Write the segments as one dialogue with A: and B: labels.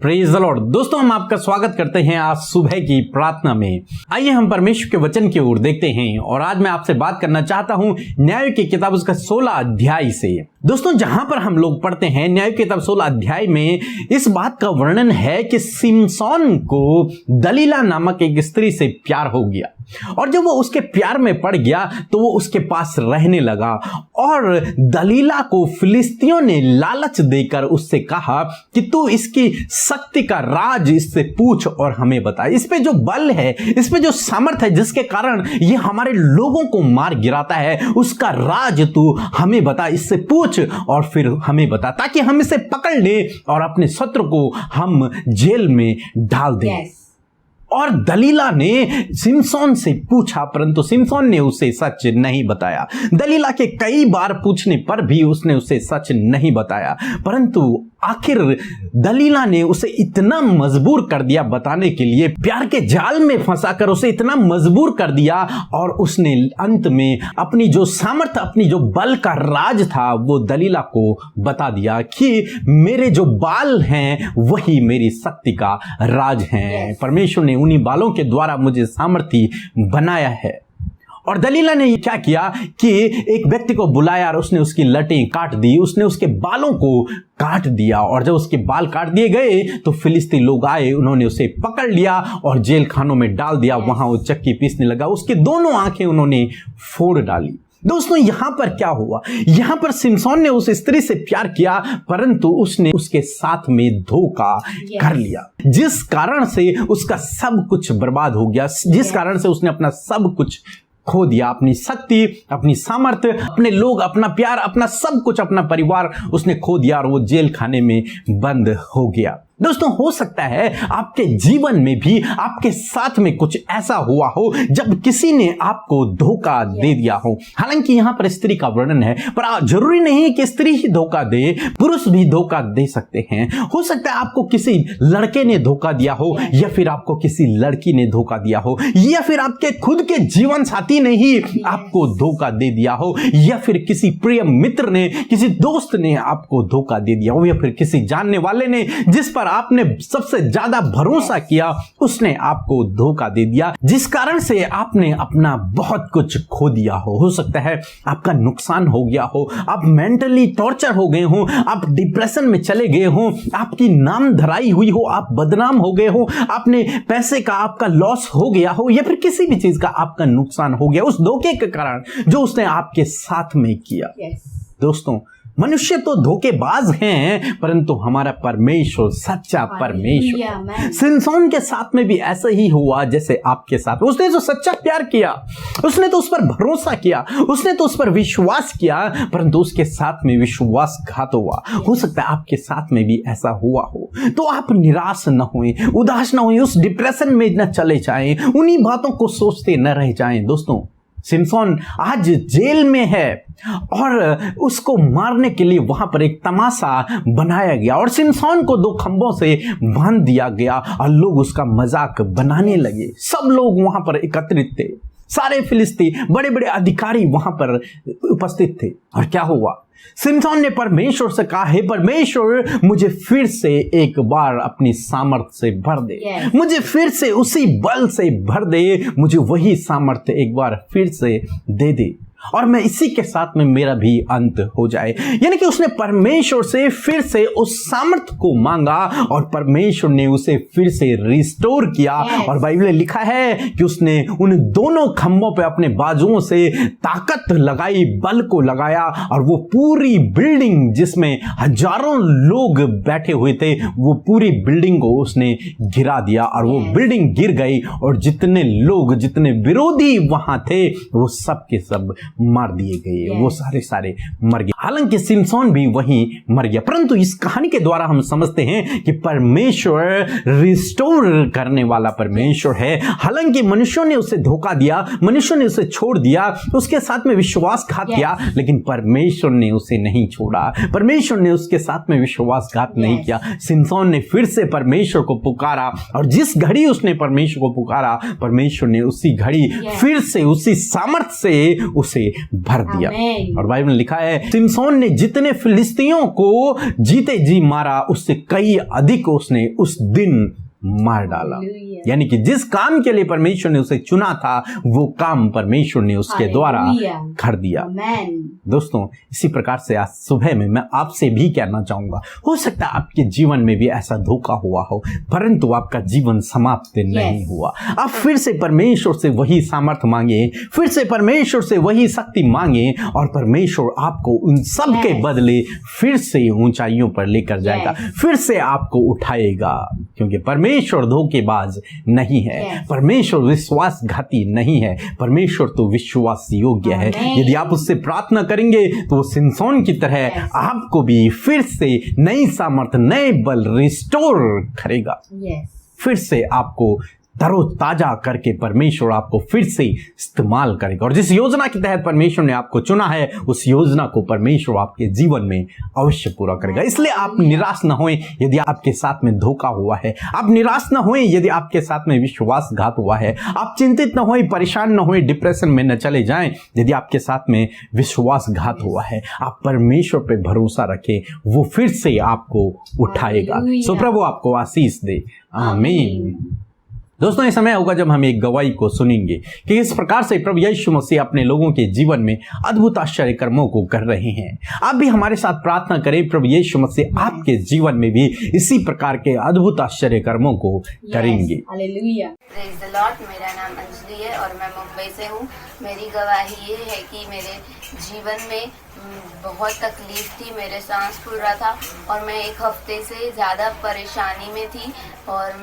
A: Praise the Lord. दोस्तों, हम आपका स्वागत करते हैं आज सुबह की प्रार्थना में। आइए हम परमेश्वर के वचन की ओर देखते हैं और आज मैं आपसे बात करना चाहता हूं न्याय की किताब उसका 16 अध्याय से। दोस्तों, जहां पर हम लोग पढ़ते हैं न्याय की किताब 16 अध्याय में इस बात का वर्णन है कि सिमसोन को दलीला नामक एक स्त्री से प्यार हो गया और जब वो उसके प्यार में पड़ गया तो वो उसके पास रहने लगा और दलीला को फिलिस्तियों ने लालच देकर उससे कहा कि तू इसकी शक्ति का राज इससे पूछ और हमें बता। इस पे जो बल है, इस पे जो सामर्थ्य है जिसके कारण ये हमारे लोगों को मार गिराता है, उसका राज तू हमें बता, इससे पूछ और फिर हमें बता ताकि हम इसे पकड़ ले और अपने शत्रु को हम जेल में डाल दें। और दलीला ने सिमसोन से पूछा परंतु सिमसोन ने उसे सच नहीं बताया। दलीला के कई बार पूछने पर भी उसने उसे सच नहीं बताया, परंतु आखिर दलीला ने उसे इतना मजबूर कर दिया बताने के लिए, प्यार के जाल में फंसाकर उसे इतना मजबूर कर दिया और उसने अंत में अपनी जो सामर्थ्य, अपनी जो बल का राज था वो दलीला को बता दिया कि मेरे जो बाल हैं वही मेरी शक्ति का राज हैं। परमेश्वर ने उन्हीं बालों के द्वारा मुझे सामर्थ्य बनाया है। और दलीला ने क्या किया कि एक व्यक्ति को बुलाया और उसने उसकी लटें काट दी, उसने उसके बालों को काट दिया और जब उसके बाल काट दिए गए तो फिलिस्ती लोग आए, उन्होंने उसे पकड़ लिया और जेल खानों में डाल दिया। वहां वो चक्की पीसने लगा, उसके दोनों आंखें उन्होंने फोड़ डाली। दोस्तों, यहां पर क्या हुआ? यहां पर सिमसोन ने उस स्त्री से प्यार किया परंतु उसने उसके साथ में धोखा कर लिया, जिस कारण से उसका सब कुछ बर्बाद हो गया, जिस कारण से उसने अपना सब कुछ खो दिया, अपनी शक्ति, अपनी सामर्थ्य, अपने लोग, अपना प्यार, अपना सब कुछ, अपना परिवार उसने खो दिया और वो जेल खाने में बंद हो गया। दोस्तों, हो सकता है आपके जीवन में भी आपके साथ में कुछ ऐसा हुआ हो जब किसी ने आपको धोखा दे दिया हो। हालांकि यहां पर स्त्री का वर्णन है, पर जरूरी नहीं कि स्त्री ही धोखा दे, पुरुष भी धोखा दे सकते हैं। हो सकता है आपको किसी लड़के ने धोखा दिया हो या फिर आपको किसी लड़की ने धोखा दिया हो या फिर आपके खुद के जीवन साथी ने ही आपको धोखा दे दिया हो या फिर किसी प्रिय मित्र ने, किसी दोस्त ने आपको धोखा दे दिया हो या फिर किसी जानने वाले ने जिस पर आपने सबसे ज्यादा भरोसा किया उसने आपको धोखा दे दिया, जिस कारण से आपने अपना बहुत कुछ खो दिया हो। हो सकता है आपका नुकसान हो गया हो, आप मेंटली टॉर्चर हो गए हो, आप डिप्रेशन में चले गए हो, आपकी नाम धराई हुई हो, आप बदनाम हो गए हो, आपने पैसे का आपका लॉस हो गया हो या फिर किसी भी चीज का आपका नुकसान हो गया उस धोखे के कारण जो उसने आपके साथ में किया। दोस्तों, मनुष्य तो धोखेबाज हैं परंतु हमारा परमेश्वर सच्चा परमेश्वर। सिमसोन के साथ में भी ऐसा ही हुआ जैसे आपके साथ। उसने जो सच्चा प्यार किया, उसने तो उस पर भरोसा किया, उसने तो उस पर विश्वास किया, परंतु उसके साथ में विश्वासघात हुआ। हो सकता है आपके साथ में भी ऐसा हुआ हो, तो आप निराश न होएं, उदास न होएं, उस डिप्रेशन में न चले जाएं, उन्हीं बातों को सोचते न रह जाएं। दोस्तों, सिमसोन आज जेल में है और उसको मारने के लिए वहां पर एक तमाशा बनाया गया और सिमसोन को 2 खंभों से बांध दिया गया और लोग उसका मजाक बनाने लगे। सब लोग वहां पर एकत्रित थे, सारे फिलिस्ती बड़े बड़े अधिकारी वहां पर उपस्थित थे। और क्या हुआ? सिमसोन ने परमेश्वर से कहा, हे परमेश्वर, मुझे फिर से एक बार अपनी सामर्थ्य से भर दे, मुझे फिर से उसी बल से भर दे, मुझे वही सामर्थ्य एक बार फिर से दे दे और मैं इसी के साथ में मेरा भी अंत हो जाए। यानी कि उसने परमेश्वर से फिर से उस सामर्थ्य को मांगा और परमेश्वर ने उसे फिर से रिस्टोर किया। और बाइबल में लिखा है कि उसने उन दोनों खंभों पे अपने बाजुओं से ताकत लगाई, बल को लगाया और वो पूरी बिल्डिंग जिसमें हजारों लोग बैठे हुए थे वो पूरी बिल्डिंग को उसने गिरा दिया और वो बिल्डिंग गिर गई और जितने लोग, जितने विरोधी वहां थे वो सब के सब मार दिए गए, वो सारे मर गए। हालांकि सिमसोन भी वहीं मर गया, परंतु इस कहानी के द्वारा हम समझते हैं कि परमेश्वर रिस्टोर करने वाला परमेश्वर है। हालांकि मनुष्यों ने उसे धोखा दिया, मनुष्यों ने उसे छोड़ दिया, उसके साथ में विश्वासघात किया, लेकिन परमेश्वर ने उसे नहीं छोड़ा, परमेश्वर ने उसके साथ में विश्वासघात नहीं किया। सिमसोन ने फिर से परमेश्वर को पुकारा और जिस घड़ी उसने परमेश्वर को पुकारा, परमेश्वर ने उसी घड़ी फिर से उसी सामर्थ्य से उसे से भर दिया। और बाइबल में लिखा है सिमसोन ने जितने फिलिस्तीनियों को जीते जी मारा उससे कई अधिक उसने उस दिन मार डाला। यानी कि जिस काम के लिए परमेश्वर ने उसे चुना था वो काम परमेश्वर ने उसके द्वारा कर दिया। दोस्तों, इसी प्रकार से आज सुबह में मैं आपसे भी कहना चाहूंगा, हो सकता है आपके जीवन में भी ऐसा धोखा हुआ हो, परंतु आपका जीवन समाप्त नहीं हुआ। आप फिर से परमेश्वर से वही सामर्थ्य मांगे, फिर से परमेश्वर से वही शक्ति मांगे, और परमेश्वर आपको उन सब के बदले फिर से ऊंचाइयों पर लेकर जाएगा, फिर से आपको उठाएगा। क्योंकि परमेश्वर धोखेबाज नहीं है, परमेश्वर विश्वासघाती नहीं है, परमेश्वर तो विश्वास योग्य है। यदि आप उससे प्रार्थना करेंगे तो सिमसोन की तरह आपको भी फिर से नई सामर्थ, नए बल रिस्टोर करेगा। फिर से आपको तरोताजा करके परमेश्वर आपको फिर से इस्तेमाल करेगा। और जिस योजना के तहत परमेश्वर ने आपको चुना है उस योजना को परमेश्वर आपके जीवन में अवश्य पूरा करेगा। इसलिए आप निराश न होएं यदि आपके साथ में धोखा हुआ है, आप निराश न होएं यदि आपके साथ में विश्वासघात हुआ है, आप चिंतित न होएं, परेशान न होएं, डिप्रेशन में न चले जाएं यदि आपके साथ में विश्वासघात हुआ है। आप परमेश्वर पे भरोसा रखें, वो फिर से आपको उठाएगा। सो प्रभु आपको आशीष दे। आमीन। दोस्तों, ये समय होगा जब हम एक गवाही को सुनेंगे कि इस प्रकार से प्रभु यीशु मसीह अपने लोगों के जीवन में अद्भुत आश्चर्य कर्मों को कर रहे हैं। आप भी हमारे साथ प्रार्थना करें, प्रभु यीशु मसीह आपके जीवन में भी इसी प्रकार के अद्भुत आश्चर्य कर्मों को करेंगे।
B: हालेलुया। Praise the Lord. मेरा नाम अंजलि है और मैं मुंबई से हूँ। मेरी गवाही ये है कि मेरे जीवन में बहुत तकलीफ थी, मेरे सांस फूल रहा था और मैं एक हफ्ते से ज़्यादा परेशानी में थी और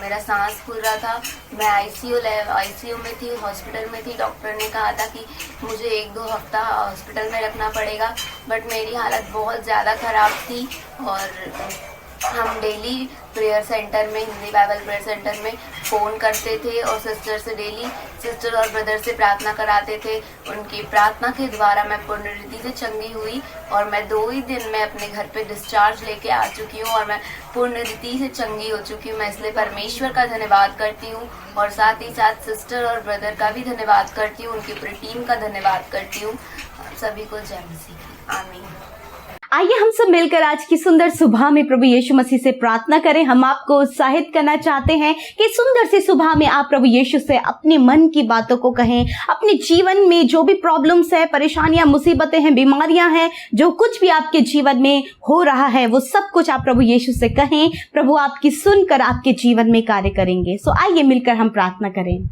B: मेरा सांस फूल रहा था। मैं आईसीयू में थी, हॉस्पिटल में थी। डॉक्टर ने कहा था कि मुझे 1-2 हफ्ता हॉस्पिटल में रखना पड़ेगा, बट मेरी हालत बहुत ज़्यादा ख़राब थी। और हम डेली प्रेयर सेंटर में, हिंदी बाइबल प्रेयर सेंटर में फ़ोन करते थे और सिस्टर और ब्रदर से प्रार्थना कराते थे। उनकी प्रार्थना के द्वारा मैं पूर्ण रीति से चंगी हुई और मैं 2 ही दिन में अपने घर पे डिस्चार्ज लेके आ चुकी हूँ और मैं पूर्ण रीति से चंगी हो चुकी हूँ। मैं इसलिए परमेश्वर का धन्यवाद करती हूँ और साथ ही साथ सिस्टर और ब्रदर का भी धन्यवाद करती हूँ, उनकी पूरी टीम का धन्यवाद करती हूँ। सभी को जय मसीह। आमीन।
C: आइए हम सब मिलकर आज की सुंदर सुबह में प्रभु यीशु मसीह से प्रार्थना करें। हम आपको उत्साहित करना चाहते हैं कि सुंदर सी सुबह में आप प्रभु यीशु से अपने मन की बातों को कहें। अपने जीवन में जो भी प्रॉब्लम्स है, परेशानियां, मुसीबतें हैं, बीमारियां हैं, जो कुछ भी आपके जीवन में हो रहा है वो सब कुछ आप प्रभु यीशु से कहें। प्रभु आपकी सुनकर आपके जीवन में कार्य करेंगे। सो आइए मिलकर हम प्रार्थना करें।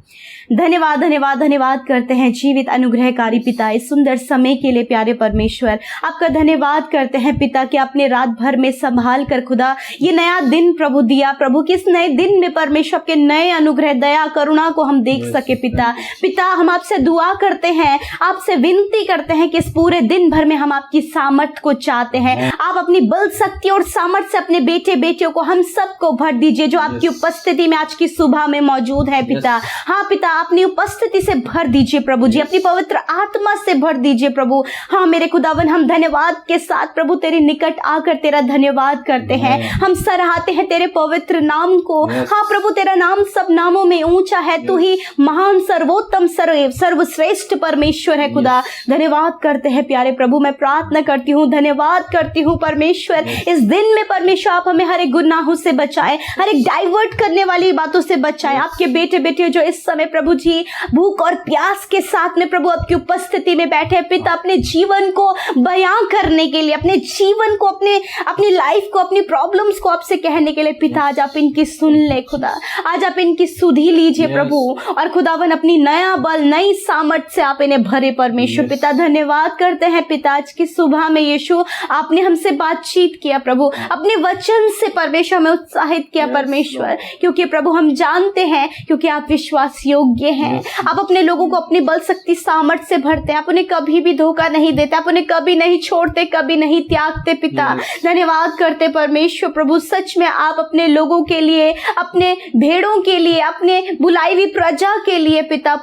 C: धन्यवाद धन्यवाद धन्यवाद करते हैं जीवित अनुग्रहकारी पिता, इस सुंदर समय के लिए प्यारे परमेश्वर आपका धन्यवाद करते हैं पिता कि आपने रात भर में संभाल कर खुदा ये नया दिन प्रभु दिया। प्रभु किस नए दिन में परमेश्वर के नए अनुग्रह, दया, करुणा को हम देख सके पिता हम आपसे दुआ करते हैं, आपसे विनती करते हैं कि इस पूरे दिन भर में हम आपकी सामर्थ को चाहते हैं। आप अपनी बल, शक्ति और सामर्थ से अपने बेटे बेटियों को, हम सबको भर दीजिए जो आपकी उपस्थिति में आज की सुबह में मौजूद है पिता। हाँ पिता, अपनी उपस्थिति से भर दीजिए प्रभु जी, अपनी पवित्र आत्मा से भर दीजिए प्रभु। हाँ मेरे खुदावन, हम धन्यवाद के साथ प्रभु तेरे निकट आकर तेरा धन्यवाद करते हैं। हम सराहते हैं तेरे पवित्र नाम को। हाँ प्रभु, तेरा नाम सब नामों में ऊंचा है। तू ही महान, सर्वोत्तम, सर्वश्रेष्ठ परमेश्वर है खुदा। धन्यवाद करते हैं प्यारे प्रभु। मैं प्रार्थना करती हूँ, धन्यवाद करती हूँ परमेश्वर, इस दिन में परमेश्वर आप हमें हर एक गुनाहों से बचाए, हर एक डाइवर्ट करने वाली बातों से बचाए। आपके बेटे बेटियों जो इस समय प्रभु जी भूख और प्यास के साथ में प्रभु आपकी उपस्थिति में बैठे पिता, अपने जीवन को बयां करने के लिए, अपने जीवन को, अपनी लाइफ को, अपनी प्रॉब्लम्स को आपसे कहने के लिए पिता, आज आप इनकी सुन ले खुदा, आज आप इनकी सुधी लीजिए प्रभु। और खुदावन अपनी नया बल, नई सामर्थ से आप इन्हें भरे परमेश्वर पिता। धन्यवाद करते हैं पिता आज की सुबह में यीशु आपने हमसे बातचीत किया प्रभु, अपने वचन से परमेश्वर में उत्साहित किया परमेश्वर, क्योंकि प्रभु हम जानते हैं क्योंकि आप विश्वास योग्य हैं। आप अपने लोगों को अपनी बल, शक्ति, सामर्थ से भरते हैं। आप उन्हें कभी भी धोखा नहीं देते, आप उन्हें कभी नहीं छोड़ते, कभी नहीं नहीं त्यागते पिता। धन्यवाद करते परमेश्वर प्रभु, सच में आप अपने लोगों के लिए, अपने भेड़ों के लिए, अपने बुलाई हुई प्रजा के लिए पिता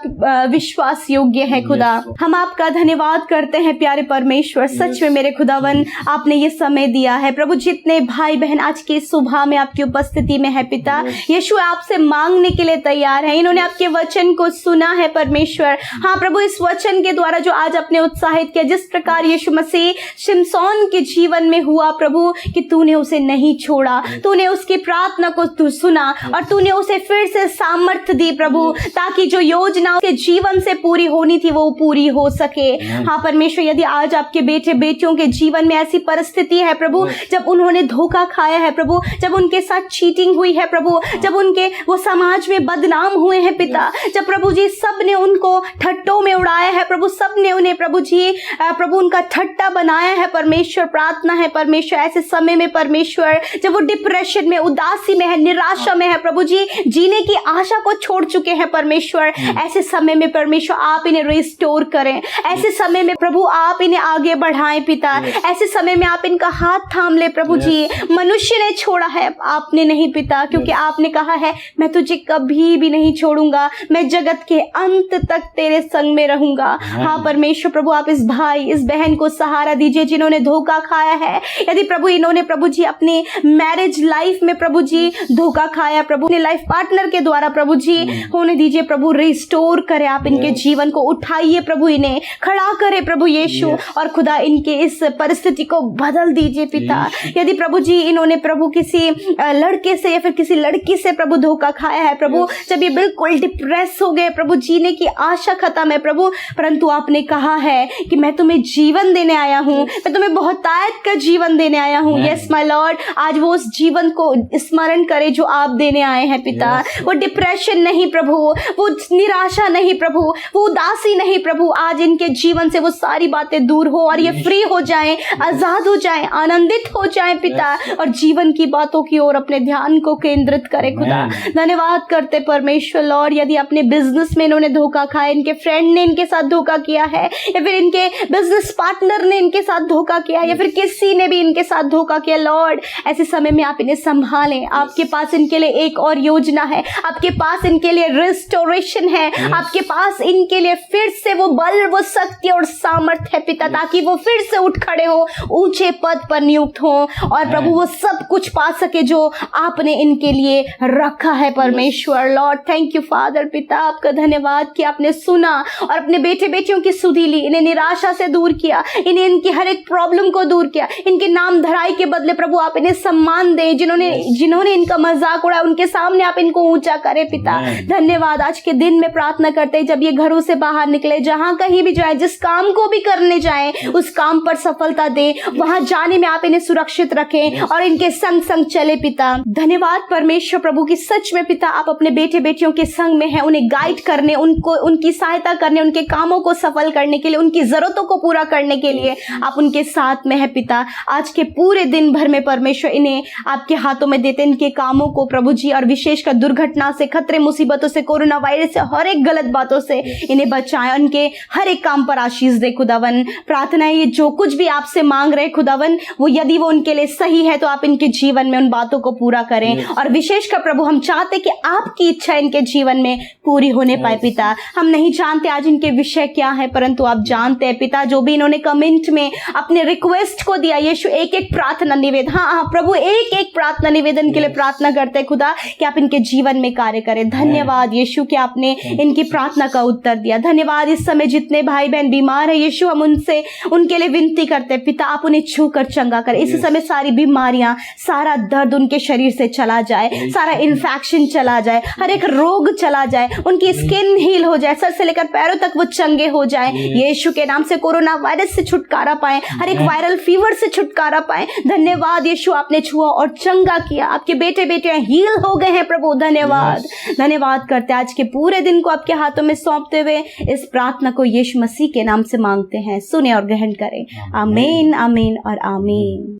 C: विश्वास योग्य है खुदा। हम आपका धन्यवाद करते हैं प्यारे परमेश्वर। सच में मेरे खुदावन आपने ये समय दिया है प्रभु। जितने भाई बहन आज की सुबह में आपकी उपस्थिति में है पिता, यीशु आपसे मांगने के लिए तैयार है। इन्होंने आपके वचन को सुना है परमेश्वर। हाँ प्रभु, इस वचन के द्वारा जो आज आपने उत्साहित किया, जिस प्रकार यीशु मसीह शिमशोन के जीवन में हुआ प्रभु, कि तूने उसे नहीं छोड़ा, तूने उसकी प्रार्थना को तू सुना और तूने उसे फिर से सामर्थ्य दी प्रभु, ताकि जो योजना उसके जीवन से पूरी होनी थी वो पूरी हो सके। हाँ परमेश्वर, यदि आज आपके बेटे बेटियों के जीवन में ऐसी परिस्थिति है प्रभु, जब उन्होंने धोखा खाया है प्रभु, जब उनके साथ चीटिंग हुई है प्रभु, जब उनके वो समाज में बदनाम हुए हैं पिता, जब प्रभु जी सब ने उनको ठट्टों में उड़ाया है प्रभु, सब ने उन्हें प्रभु जी प्रभु उनका ठट्टा बनाया है परमेश्वर। प्रार्थना है परमेश्वर, ऐसे समय में परमेश्वर जब वो डिप्रेशन में, उदासी में है, निराशा में है प्रभु जी, जीने की आशा को छोड़ चुके हैं परमेश्वर, ऐसे समय में परमेश्वर आप इन्हें रिस्टोर करें। ऐसे समय में प्रभु आप इन्हें आगे बढ़ाएं पिता। ऐसे समय में आप इनका हाथ थाम ले प्रभु जी। मनुष्य ने छोड़ा है, आपने नहीं पिता, क्योंकि आपने कहा है मैं तुझे कभी भी नहीं छोड़ूंगा, मैं जगत के अंत तक तेरे संग में रहूंगा। हाँ परमेश्वर प्रभु, आप इस भाई इस बहन को सहारा दीजिए जिन्होंने धोखा खाया है। यदि प्रभु इन्होंने प्रभु जी अपनी मैरिज लाइफ में प्रभु जी धोखा खाया प्रभु, अपने लाइफ पार्टनर के द्वारा प्रभु जी होने दीजिए प्रभु, रिस्टोर करे आप इनके जीवन को, उठाइए प्रभु, इन्हें खड़ा करे प्रभु यीशु, और खुदा इनके इस परिस्थिति को बदल दीजिए पिता। यदि प्रभु जी इन्होंने प्रभु किसी लड़के से या फिर किसी लड़की से प्रभु धोखा खाया है प्रभु, जब ये बिल्कुल डिप्रेस हो गए प्रभु, जीने की आशा खत्म है प्रभु, परंतु आपने कहा है कि मैं तुम्हें जीवन देने आया हूँ, मैं तुम्हें बहुतायत का जीवन देने आया हूँ। यस माय लॉर्ड, आज वो उस जीवन को स्मरण करे जो आप देने आए हैं पिता। वो डिप्रेशन नहीं प्रभु, वो निराशा नहीं प्रभु, वो उदासी नहीं प्रभु, आज इनके जीवन से वो सारी बातें दूर हो और ये फ्री हो जाएं, आजाद हो जाएं, आनंदित हो जाएं पिता, और जीवन की बातों की ओर अपने ध्यान को केंद्रित करे खुदा। धन्यवाद करते परमेश्वर लॉर्ड, यदि अपने बिजनेस में इन्होंने धोखा खाया, इनके फ्रेंड ने इनके साथ धोखा किया है, या फिर इनके बिजनेस पार्टनर ने इनके साथ धोखा किया, या फिर किसी ने भी इनके साथ धोखा किया, लॉर्ड ऐसे समय में आप इन्हें संभालें। आपके पास इनके लिए एक और योजना है, आपके पास इनके लिए रिस्टोरेशन है, आपके पास इनके लिए फिर से वो बल, वो शक्ति और सामर्थ्य है पिता, ताकि वो फिर से उठ खड़े हो, ऊंचे पद पर नियुक्त हो, और प्रभु वो सब कुछ पा सके जो आपने इनके लिए रखा है परमेश्वर। लॉर्ड थैंक यू फादर पिता, आपका धन्यवाद कि आपने सुना और अपने बेटे बेटियों की सुधि ली, इन्हें निराशा से दूर किया, इन्हें इनकी हर एक प्रॉब्लम को दूर किया, इनके नाम धराई के बदले प्रभु आप इन्हें सम्मान दें, जिन्होंने इनका मजाक उड़ाया उनके सामने आप इनको ऊंचा करें पिता। धन्यवाद, आज के दिन में प्रार्थना करते हैं जब ये घरों से बाहर निकले, जहां कहीं भी जाए, जिस काम को भी करने जाए, उस काम पर सफलता दे, वहां जाने में आप इन्हें सुरक्षित रखें और इनके संग संग चले पिता। धन्यवाद परमेश्वर प्रभु की सच में पिता आप अपने बेटे बेटियों के संग में हैं, उन्हें गाइड करने, उनको उनकी सहायता करने, उनके कामों को सफल करने के लिए, उनकी जरूरतों को पूरा करने के लिए आप उनके साथ में है पिता। आज के पूरे दिन भर में परमेश्वर इन्हें आपके हाथों में देते, इनके कामों को प्रभु जी, और विशेषकर दुर्घटना से, खतरे मुसीबतों से, कोरोना वायरस से, हर एक गलत बातों से इन्हें बचाएं, उनके हर एक काम पर आशीष दे खुदावन। प्रार्थना है ये जो कुछ भी आपसे मांग रहे खुदावन, वो यदि वो उनके लिए सही है तो आप इनके जीवन में उन बातों को पूरा करें, और विशेषकर प्रभु हम चाहते कि आपकी इच्छा इनके जीवन में पूरी होने पाए पिता। हम नहीं जानते आज इनके विषय क्या है, परंतु आप जानते हैं पिता। जो भी इन्होंने कमेंट में अपने रिक्वेस्ट को दिया, यीशु एक एक प्रार्थना निवेदन, हाँ प्रभु एक एक प्रार्थना निवेदन के लिए प्रार्थना करते हैं खुदा कि आप इनके जीवन में कार्य करें। धन्यवाद यीशु कि आपने इनकी प्रार्थना का उत्तर दिया। धन्यवाद, इस समय जितने भाई बहन बीमार है यीशु हम उनके लिए विनती करते हैं पिता, आप उन्हें छू कर चंगा करें। इस समय सारी बीमारियां, सारा दर्द उनके शरीर से चला जाए, सारा इन्फेक्शन चला जाए, हर एक रोग चला जाए, उनकी स्किन हील हो जाए, सर से लेकर पैरों तक वो चंगे हो जाए यीशु के नाम से। कोरोना वायरस से छुटकारा पाए, हर एक वायरल फीवर से छुटकारा पाए। धन्यवाद यीशु, आपने छुआ और चंगा किया, आपके बेटे बेटियां हील हो गए हैं प्रभु। धन्यवाद, धन्यवाद करते आज के पूरे दिन को आपके हाथों में सौंपते हुए इस प्रार्थना को यीशु मसीह के नाम से मांगते हैं, सुने और ग्रहण करें। आमीन, आमीन और आमीन।